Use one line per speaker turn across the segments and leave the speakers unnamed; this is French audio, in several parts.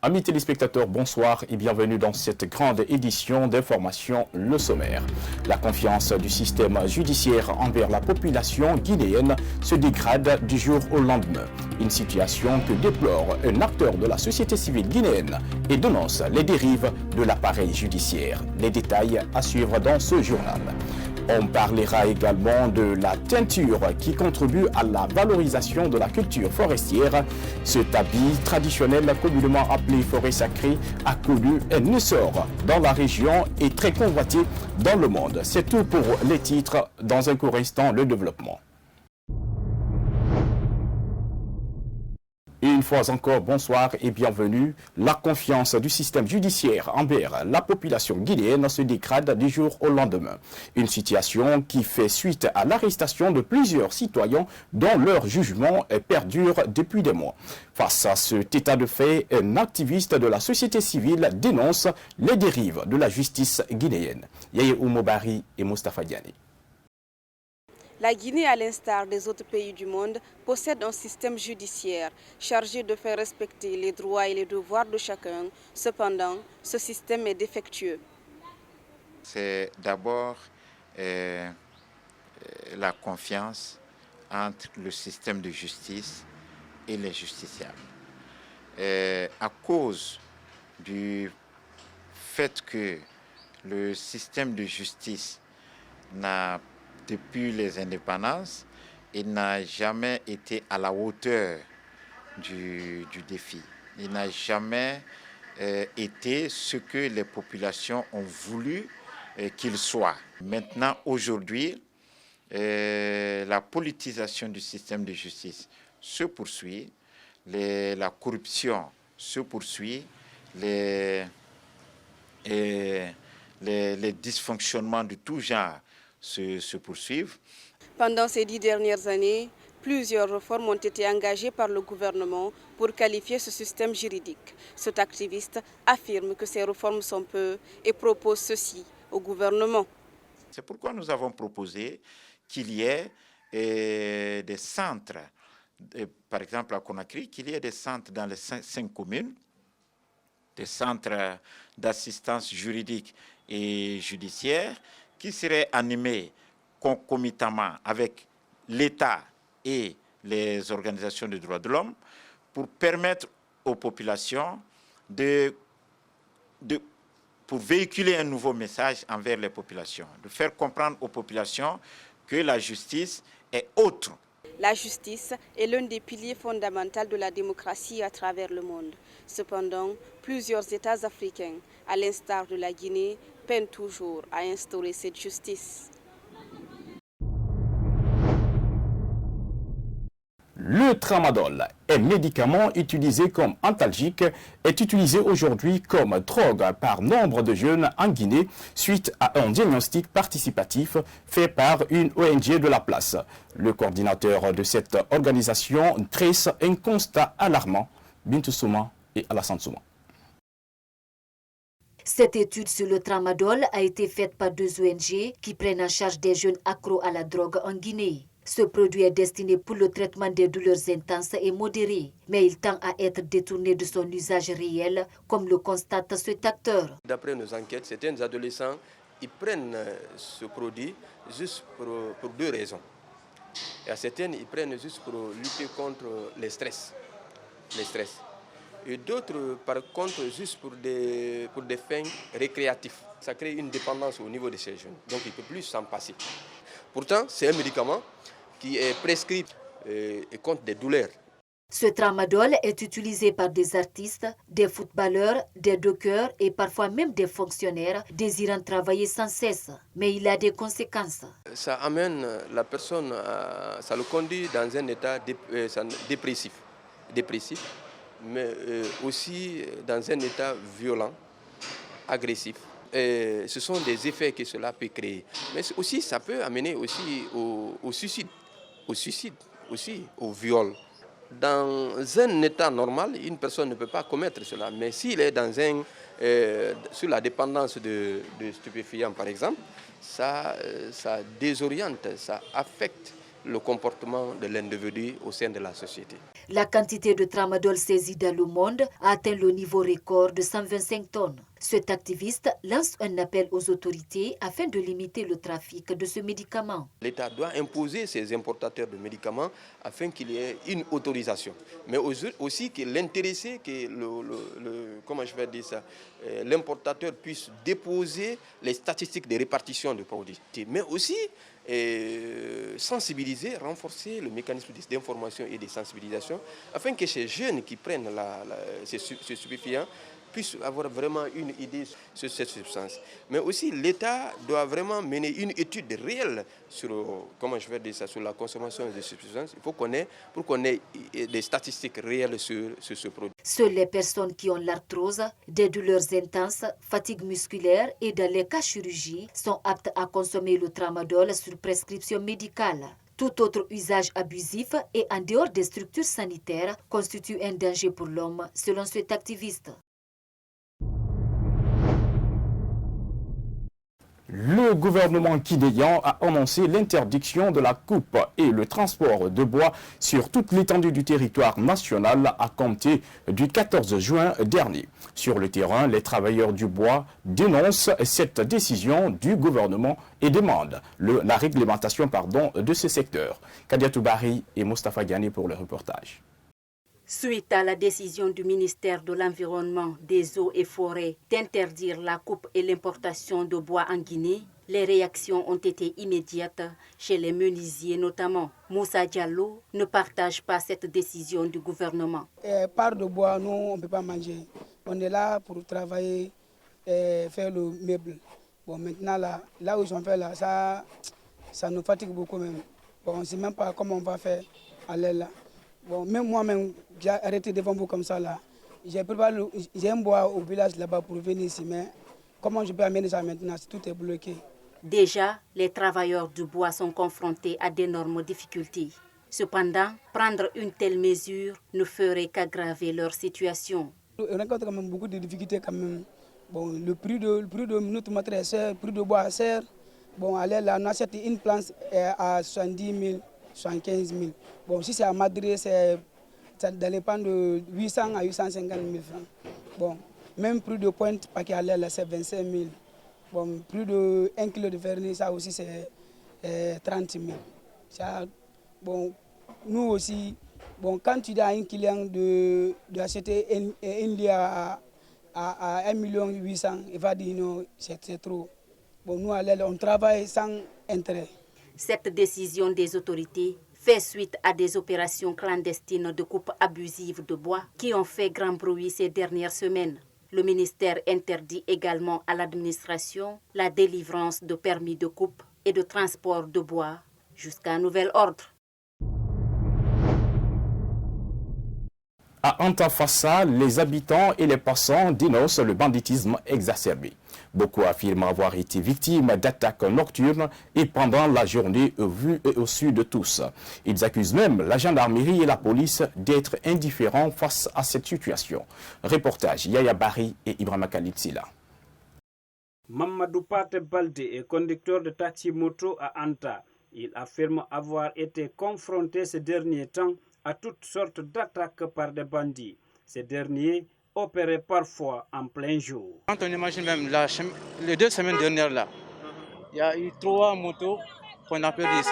Amis téléspectateurs, bonsoir et bienvenue dans cette grande édition d'information Le Sommaire. La confiance du système judiciaire envers la population guinéenne se dégrade du jour au lendemain. Une situation que déplore un acteur de la société civile guinéenne et dénonce les dérives de l'appareil judiciaire. Les détails à suivre dans ce journal. On parlera également de la teinture qui contribue à la valorisation de la culture forestière. Ce tapis traditionnel communément appelé forêt sacrée a connu un essor dans la région et très convoité dans le monde. C'est tout pour les titres. Dans un court instant, le développement. Une fois encore, bonsoir et bienvenue. La confiance du système judiciaire envers la population guinéenne se dégrade du jour au lendemain. Une situation qui fait suite à l'arrestation de plusieurs citoyens dont leur jugement perdure depuis des mois. Face à cet état de fait, un activiste de la société civile dénonce les dérives de la justice guinéenne. Yaye Oumobari et Moustapha Diané.
La Guinée, à l'instar des autres pays du monde, possède un système judiciaire chargé de faire respecter les droits et les devoirs de chacun. Cependant, ce système est défectueux.
C'est d'abord la confiance entre le système de justice et les justiciables. À cause du fait que le système de justice depuis les indépendances, il n'a jamais été à la hauteur du défi. Il n'a jamais été ce que les populations ont voulu qu'il soit. Maintenant, aujourd'hui, la politisation du système de justice se poursuit, la corruption se poursuit, les dysfonctionnements de tout genre se poursuivent.
Pendant ces 10 dernières années, plusieurs réformes ont été engagées par le gouvernement pour qualifier ce système juridique. Cet activiste affirme que ces réformes sont peu et propose ceci au gouvernement.
C'est pourquoi nous avons proposé qu'il y ait des centres, par exemple à Conakry, qu'il y ait des centres dans les 5 communes, des centres d'assistance juridique et judiciaire, qui serait animé concomitamment avec l'État et les organisations de droits de l'homme pour permettre aux populations pour véhiculer un nouveau message envers les populations, de faire comprendre aux populations que la justice est autre.
La justice est l'un des piliers fondamentaux de la démocratie à travers le monde. Cependant, plusieurs États africains, à l'instar de la Guinée, peinent toujours à instaurer cette justice.
Le tramadol, un médicament utilisé comme antalgique, est utilisé aujourd'hui comme drogue par nombre de jeunes en Guinée suite à un diagnostic participatif fait par une ONG de la place. Le coordinateur de cette organisation dresse un constat alarmant. Bintou Souma et Alassane Souma.
Cette étude sur le tramadol a été faite par 2 ONG qui prennent en charge des jeunes accros à la drogue en Guinée. Ce produit est destiné pour le traitement des douleurs intenses et modérées, mais il tend à être détourné de son usage réel, comme le constate cet acteur.
D'après nos enquêtes, certains adolescents ils prennent ce produit juste pour 2 raisons. Et à certaines, ils prennent juste pour lutter contre les stress. Et d'autres, par contre, juste pour des fins récréatives. Ça crée une dépendance au niveau de ces jeunes. Donc, il ne peut plus s'en passer. Pourtant, c'est un médicament qui est prescrit et contre des douleurs.
Ce tramadol est utilisé par des artistes, des footballeurs, des dockers et parfois même des fonctionnaires désirant travailler sans cesse. Mais il a des conséquences.
Ça amène la personne, ça le conduit dans un état dépressif, mais aussi dans un état violent, agressif. Et ce sont des effets que cela peut créer. Mais aussi, ça peut amener aussi au suicide, aussi au viol. Dans un état normal, une personne ne peut pas commettre cela. Mais s'il est sur la dépendance de stupéfiants, par exemple, ça désoriente, ça affecte le comportement de l'individu au sein de la société.
La quantité de tramadol saisie dans le monde a atteint le niveau record de 125 tonnes. Cet activiste lance un appel aux autorités afin de limiter le trafic de ce médicament.
L'État doit imposer ses importateurs de médicaments afin qu'il y ait une autorisation. Mais aussi que l'intéressé, que l'importateur puisse déposer les statistiques de répartition de produits. Mais aussi sensibiliser, renforcer le mécanisme d'information et de sensibilisation afin que ces jeunes qui prennent ces stupéfiants puissent avoir vraiment une idée sur cette substance. Mais aussi l'État doit vraiment mener une étude réelle sur, sur la consommation de ces substances. Il faut qu'on ait des statistiques réelles sur ce produit.
Seules les personnes qui ont l'arthrose, des douleurs intenses, fatigue musculaire et dans les cas chirurgie sont aptes à consommer le tramadol sur prescription médicale. Tout autre usage abusif et en dehors des structures sanitaires constitue un danger pour l'homme, selon cet activiste.
Le gouvernement guinéen a annoncé l'interdiction de la coupe et le transport de bois sur toute l'étendue du territoire national à compter du 14 juin dernier. Sur le terrain, les travailleurs du bois dénoncent cette décision du gouvernement et demandent la réglementation de ce secteur. Kadiatou Bari et Moustapha Ghané pour le reportage.
Suite à la décision du ministère de l'Environnement, des Eaux et Forêts d'interdire la coupe et l'importation de bois en Guinée, les réactions ont été immédiates chez les menuisiers notamment. Moussa Diallo ne partage pas cette décision du gouvernement.
Part de bois, nous, on ne peut pas manger. On est là pour travailler et faire le meuble. Bon, maintenant, là où ils ont fait, là, ça nous fatigue beaucoup même. Bon, on ne sait même pas comment on va faire aller là. Bon, même moi-même, j'ai arrêté devant vous comme ça là. J'ai un bois au village là-bas pour venir ici, mais comment je peux amener ça maintenant si tout est bloqué?
Déjà, les travailleurs du bois sont confrontés à d'énormes difficultés. Cependant, prendre une telle mesure ne ferait qu'aggraver leur situation.
On rencontre quand même beaucoup de difficultés quand même. Bon, le prix de notre matériel sert, le prix de bois sert. Bon, allez là, on achète une plante à 70 000. 75 000. Bon, si c'est à Madrid, ça dépend de 800 à 850 000 francs. Bon, même prix de pointe, paquet à l'air, c'est 25 000. Bon, plus de 1 kg de vernis, ça aussi c'est 30 000. Ça, bon, nous aussi, bon, quand tu dis à un client d'acheter une lire à 1 800 000, il va dire non, c'est trop. Bon, nous, à l'air, on travaille sans intérêt.
Cette décision des autorités fait suite à des opérations clandestines de coupe abusive de bois qui ont fait grand bruit ces dernières semaines. Le ministère interdit également à l'administration la délivrance de permis de coupe et de transport de bois jusqu'à nouvel ordre.
À Antafassa, les habitants et les passants dénoncent le banditisme exacerbé. Beaucoup affirment avoir été victimes d'attaques nocturnes et pendant la journée au vu et au su de tous. Ils accusent même la gendarmerie et la police d'être indifférents face à cette situation. Reportage Yaya Bari et Ibrahima Khalid-Sila.
Mamadou Pate Balde est conducteur de taxi-moto à Anta. Il affirme avoir été confronté ces derniers temps à toutes sortes d'attaques par des bandits. Ces derniers opéraient parfois en plein jour.
Quand on imagine même les 2 semaines dernières là, il y a eu 3 motos qu'on a perdues ici.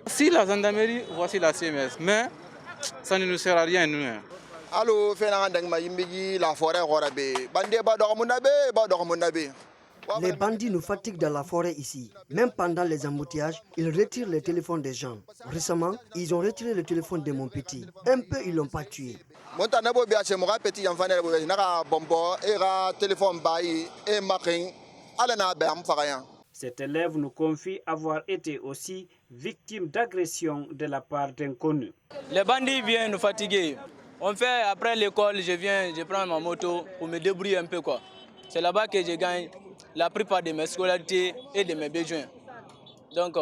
Si la gendarmerie, voici la CMS, mais ça ne nous sert à rien nous.
Allô, la forêt,
les bandits nous fatiguent dans la forêt ici. Même pendant les embouteillages, ils retirent les téléphones des gens. Récemment, ils ont retiré le téléphone de mon petit. Un peu, ils ne l'ont pas tué.
Cet élève nous confie avoir été aussi victime d'agression de la part d'inconnus.
Les bandits viennent nous fatiguer. On fait après l'école, je prends ma moto pour me débrouiller un peu quoi. C'est là-bas que je gagne la plupart de mes scolarités et de mes besoins. Donc,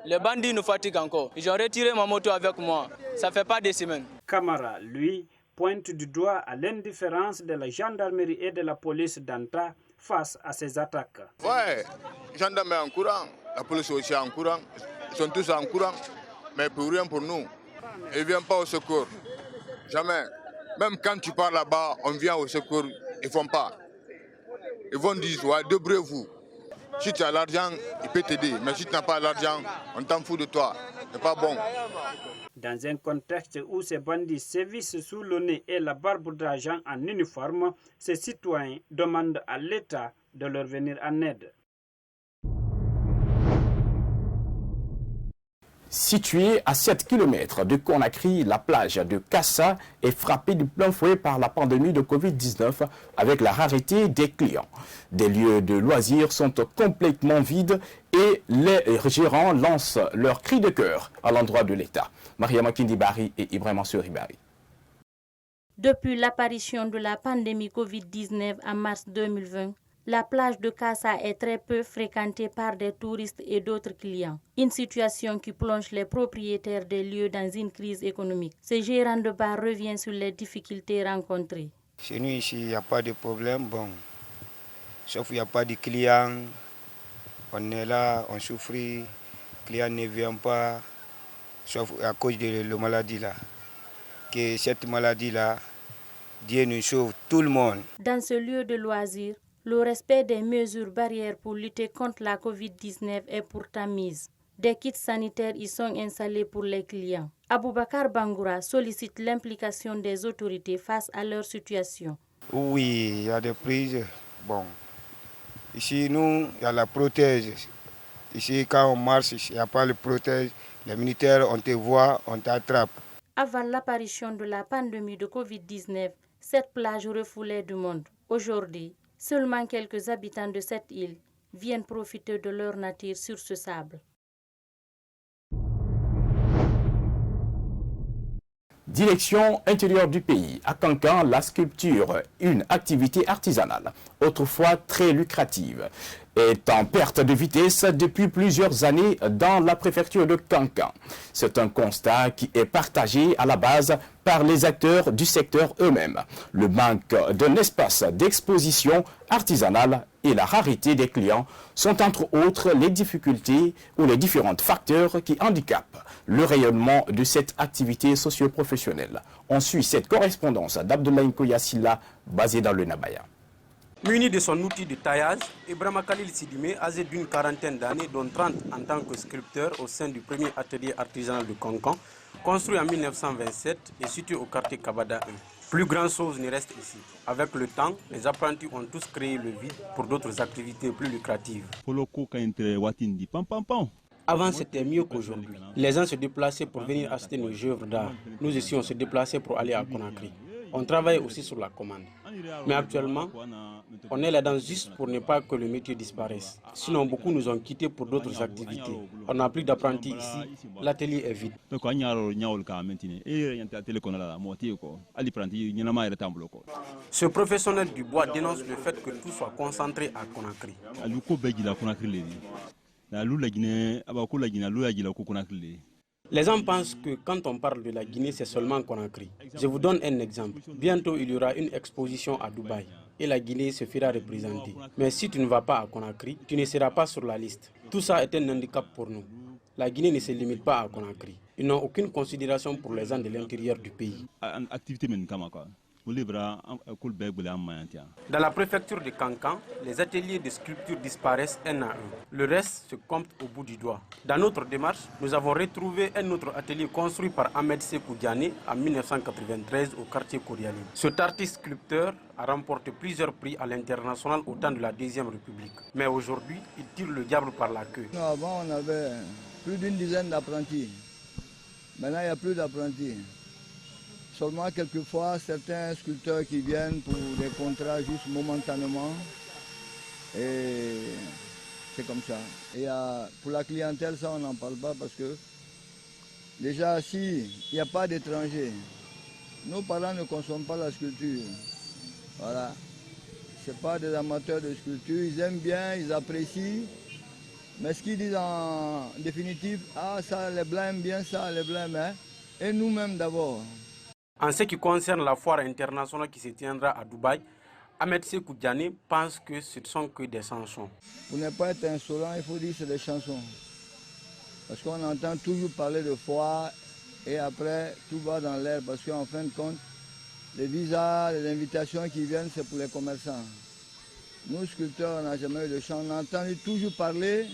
les bandits nous fatiguent encore. Ils ont retiré ma moto avec moi. Ça fait pas des semaines.
Camara, lui, pointe du doigt à l'indifférence de la gendarmerie et de la police d'Anta face à ces attaques.
Ouais, les gendarmes en courant, la police aussi en courant. Ils sont tous en courant. mais pour rien pour nous. Ils ne viennent pas au secours. Jamais. Même quand tu pars là-bas, on vient au secours, ils ne font pas. Ils vont dire, ouais, débrouillez-vous. Si tu as l'argent, il peut t'aider. Mais si tu n'as pas l'argent, on t'en fout de toi. C'est pas bon.
Dans un contexte où ces bandits sévissent sous le nez et la barbe d'agents en uniforme, ces citoyens demandent à l'État de leur venir en aide.
Située à 7 km de Conakry, la plage de Kassa est frappée de plein fouet par la pandémie de Covid-19 avec la rareté des clients. Des lieux de loisirs sont complètement vides et les gérants lancent leur cri de cœur à l'endroit de l'État. Mariama Kindibari et Ibrahima Suribari.
Depuis l'apparition de la pandémie Covid-19 en mars 2020, la plage de Kassa est très peu fréquentée par des touristes et d'autres clients. Une situation qui plonge les propriétaires des lieux dans une crise économique. Ce gérant de bar revient sur les difficultés rencontrées.
Chez nous ici, il n'y a pas de problème. Bon, sauf qu'il n'y a pas de clients. On est là, on souffre. Les clients ne viennent pas, sauf à cause de la maladie là. Que cette maladie là, Dieu nous sauve tout le monde.
Dans ce lieu de loisirs, le respect des mesures barrières pour lutter contre la Covid-19 est pourtant mise. Des kits sanitaires y sont installés pour les clients. Aboubakar Bangoura sollicite l'implication des autorités face à leur situation.
Oui, il y a des prises. Bon, ici, nous, il y a la protège. Ici, quand on marche, il n'y a pas le protège. Les militaires, on te voit, on t'attrape.
Avant l'apparition de la pandémie de Covid-19, cette plage refoulait du monde. Aujourd'hui, seulement quelques habitants de cette île viennent profiter de leur nature sur ce sable.
Direction intérieure du pays, à Kankan, la sculpture, une activité artisanale, autrefois très lucrative, est en perte de vitesse depuis plusieurs années dans la préfecture de Kankan. C'est un constat qui est partagé à la base par les acteurs du secteur eux-mêmes. Le manque d'un espace d'exposition artisanale et la rareté des clients sont entre autres les difficultés ou les différents facteurs qui handicapent le rayonnement de cette activité socio-professionnelle. On suit cette correspondance d'Abdoulaye Nkoya-Silla basée dans le Nabaya.
Muni de son outil de taillage, Ibrahima Khalil Sidimé, âgé d'une quarantaine d'années, dont 30 en tant que sculpteur au sein du premier atelier artisanal de Kankan, construit en 1927 et situé au quartier Kabada 1. Plus grand chose ne reste ici. Avec le temps, les apprentis ont tous créé le vide pour d'autres activités plus lucratives. Avant, c'était mieux qu'aujourd'hui. Les gens se déplaçaient pour venir acheter nos œuvres d'art. Nous ici, on se déplaçait pour aller à Conakry. On travaille aussi sur la commande. Mais actuellement, on est là-dedans juste pour ne pas que le métier disparaisse. Sinon, beaucoup nous ont quittés pour d'autres activités. On n'a plus d'apprentis ici. L'atelier est vide. Ce professionnel du bois dénonce le fait que tout soit concentré à Conakry. Les gens pensent que quand on parle de la Guinée, c'est seulement Conakry. Je vous donne un exemple. Bientôt, il y aura une exposition à Dubaï et la Guinée se fera représenter. Mais si tu ne vas pas à Conakry, tu ne seras pas sur la liste. Tout ça est un handicap pour nous. La Guinée ne se limite pas à Conakry. Ils n'ont aucune considération pour les gens de l'intérieur du pays. Dans la préfecture de Kankan, les ateliers de sculpture disparaissent un à un. Le reste se compte au bout du doigt. Dans notre démarche, nous avons retrouvé un autre atelier construit par Ahmed Sekou Diané en 1993 au quartier Kouriali. Cet artiste sculpteur a remporté plusieurs prix à l'international au temps de la Deuxième République. Mais aujourd'hui, il tire le diable par la queue.
Avant, on avait plus d'une dizaine d'apprentis. Maintenant, il n'y a plus d'apprentis. Seulement quelquefois certains sculpteurs qui viennent pour des contrats juste momentanément. Et c'est comme ça. Et pour la clientèle, ça on n'en parle pas parce que déjà s'il n'y a pas d'étrangers, nos parents ne consomment pas la sculpture. Voilà. Ce n'est pas des amateurs de sculpture, ils aiment bien, ils apprécient. Mais ce qu'ils disent en définitive, ah ça les Blancs aiment bien ça, les Blancs aiment. Et nous-mêmes d'abord.
En ce qui concerne la foire internationale qui se tiendra à Dubaï, Ahmed Sekou Diané pense que ce ne sont que des chansons.
Pour ne pas être insolent, il faut dire que c'est des chansons. Parce qu'on entend toujours parler de foire et après tout va dans l'air parce qu'en fin de compte, les visas, les invitations qui viennent, c'est pour les commerçants. Nous, sculpteurs, on n'a jamais eu de chance. On entend toujours parler,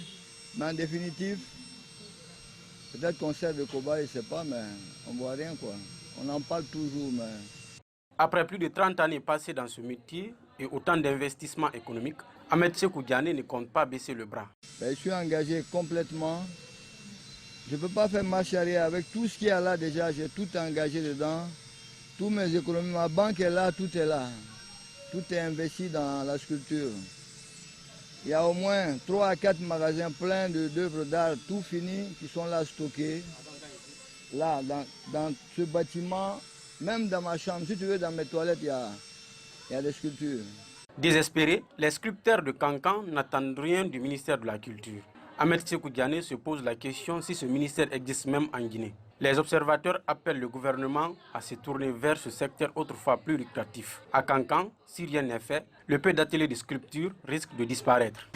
mais en définitive, peut-être qu'on sert de cobaye, je ne sais pas, mais on ne voit rien, quoi. On en parle toujours, mais...
Après plus de 30 années passées dans ce métier et autant d'investissements économiques, Ahmed Sékou Diané ne compte pas baisser le bras.
Je suis engagé complètement. Je ne peux pas faire marche arrière avec tout ce qu'il y a là déjà. J'ai tout engagé dedans. Tous mes économies, ma banque est là, tout est là. Tout est investi dans la sculpture. Il y a au moins 3 à 4 magasins pleins d'œuvres d'art, tout fini, qui sont là stockés. Là, dans ce bâtiment, même dans ma chambre, si tu veux, dans mes toilettes, il y a des sculptures.
Désespérés, les sculpteurs de Kankan n'attendent rien du ministère de la Culture. Ahmed Sékou Diané se pose la question si ce ministère existe même en Guinée. Les observateurs appellent le gouvernement à se tourner vers ce secteur autrefois plus lucratif. À Kankan, si rien n'est fait, le peu d'ateliers de sculpture risque de disparaître.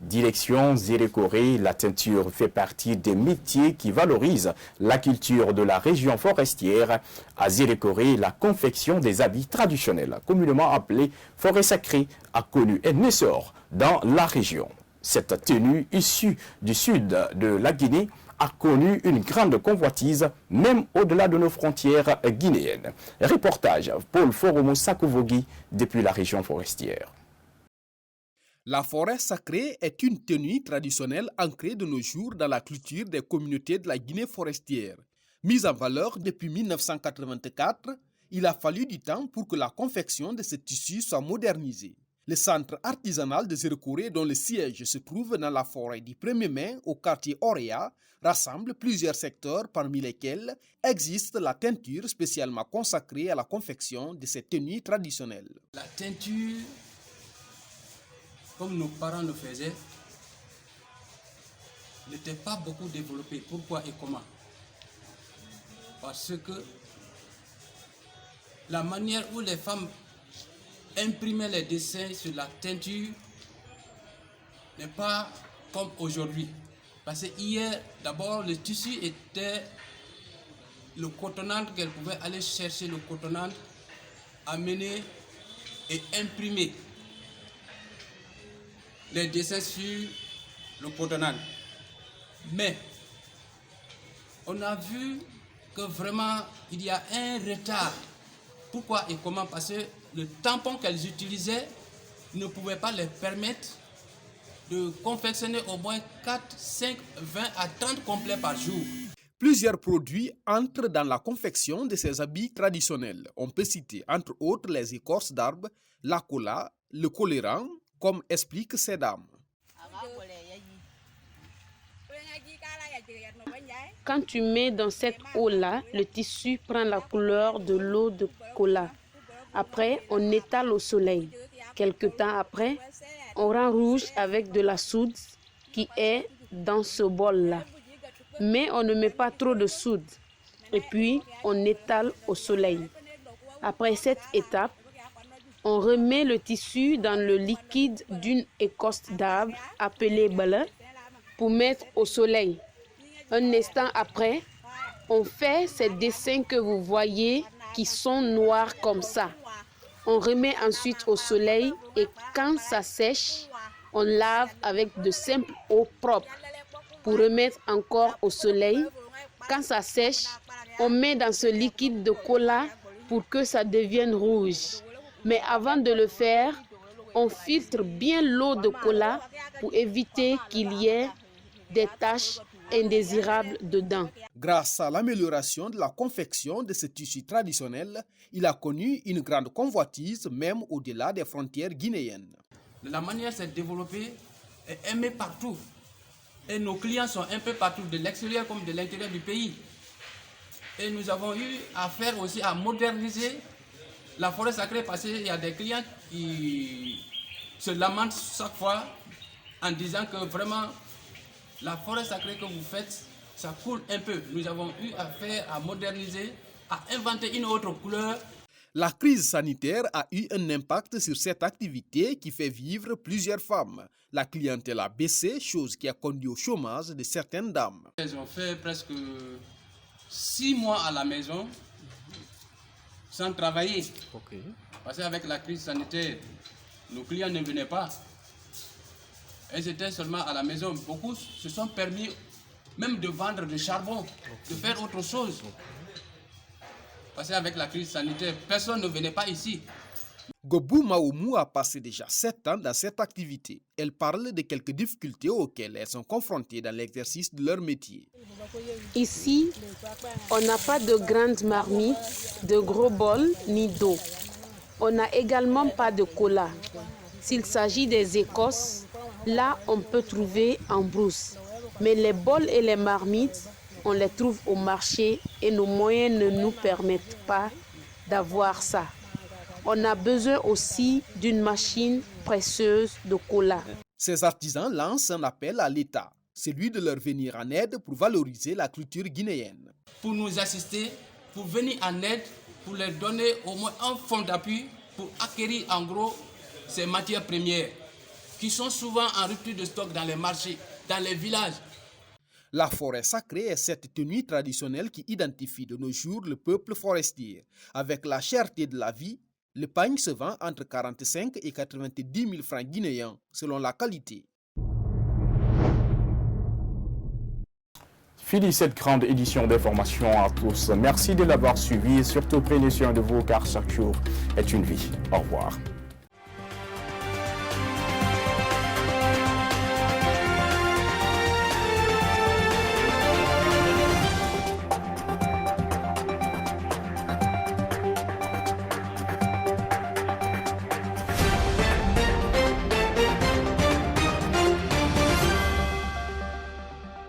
Direction Zérékoré, la teinture fait partie des métiers qui valorisent la culture de la région forestière. À Zérékoré, la confection des habits traditionnels, communément appelés forêt sacrée, a connu un essor dans la région. Cette tenue issue du sud de la Guinée a connu une grande convoitise, même au-delà de nos frontières guinéennes. Reportage Paul Foromo Sakovogui depuis la région forestière.
La forêt sacrée est une tenue traditionnelle ancrée de nos jours dans la culture des communautés de la Guinée forestière. Mise en valeur depuis 1984, il a fallu du temps pour que la confection de ce tissu soit modernisée. Le centre artisanal de Zérékoré, dont le siège se trouve dans la forêt du 1er mai au quartier Orea, rassemble plusieurs secteurs parmi lesquels existe la teinture spécialement consacrée à la confection de ces tenues traditionnelles.
La teinture, comme nos parents le faisaient, n'était pas beaucoup développée. Pourquoi et comment? Parce que la manière où les femmes imprimaient les dessins sur la teinture n'est pas comme aujourd'hui. Parce que hier, d'abord, le tissu était le cotonnade qu'elles pouvaient aller chercher, le cotonnade, amener et imprimer les dessins sur le cotonnade. Mais on a vu que vraiment il y a un retard. Pourquoi et comment? Parce que le tampon qu'elles utilisaient ne pouvait pas les permettre de confectionner au moins 4, 5, 20 à 30 complets par jour.
Plusieurs produits entrent dans la confection de ces habits traditionnels. On peut citer entre autres les écorces d'arbres, la cola, le colorant, comme expliquent ces dames.
Quand tu mets dans cette eau-là, le tissu prend la couleur de l'eau de cola. Après, on étale au soleil. Quelque temps après, on rend rouge avec de la soude qui est dans ce bol-là. Mais on ne met pas trop de soude. Et puis, on étale au soleil. Après cette étape, on remet le tissu dans le liquide d'une écorce d'arbre appelée bala pour mettre au soleil. Un instant après, on fait ces dessins que vous voyez qui sont noirs comme ça. On remet ensuite au soleil et quand ça sèche, on lave avec de simple eau propre pour remettre encore au soleil. Quand ça sèche, on met dans ce liquide de cola pour que ça devienne rouge. Mais avant de le faire, on filtre bien l'eau de cola pour éviter qu'il y ait des taches indésirables dedans.
Grâce à l'amélioration de la confection de ce tissu traditionnel, il a connu une grande convoitise même au-delà des frontières guinéennes.
La manière s'est développée et aimée partout. Et nos clients sont un peu partout, de l'extérieur comme de l'intérieur du pays. Et nous avons eu affaire aussi à moderniser la forêt sacrée parce qu'il y a des clients qui se lamentent chaque fois en disant que vraiment la forêt sacrée que vous faites, ça coule un peu. Nous avons eu affaire à moderniser, à inventer une autre couleur.
La crise sanitaire a eu un impact sur cette activité qui fait vivre plusieurs femmes. La clientèle a baissé, chose qui a conduit au chômage de certaines dames.
Elles ont fait presque 6 mois à la maison sans travailler. Parce qu'avec la crise sanitaire, nos clients ne venaient pas. Elles étaient seulement à la maison. Beaucoup se sont permis même de vendre du charbon, de faire autre chose. Parce qu'avec la crise sanitaire, personne ne venait pas ici.
Gobou Maoumou a passé déjà 7 ans dans cette activité. Elle parle de quelques difficultés auxquelles elles sont confrontées dans l'exercice de leur métier.
Ici, on n'a pas de grandes marmites, de gros bols ni d'eau. On n'a également pas de cola. S'il s'agit des écosses, là on peut trouver en brousse. Mais les bols et les marmites, on les trouve au marché et nos moyens ne nous permettent pas d'avoir ça. On a besoin aussi d'une machine presseuse de cola.
Ces artisans lancent un appel à l'État, celui de leur venir en aide pour valoriser la culture guinéenne.
Pour nous assister, pour venir en aide, pour leur donner au moins un fonds d'appui pour acquérir en gros ces matières premières qui sont souvent en rupture de stock dans les marchés, dans les villages.
La forêt sacrée est cette tenue traditionnelle qui identifie de nos jours le peuple forestier. Avec la cherté de la vie, le pagne se vend entre 45 et 90 000 francs guinéens selon la qualité.
Fini cette grande édition d'information à tous. Merci de l'avoir suivi et surtout prenez soin de vous car chaque jour est une vie. Au revoir.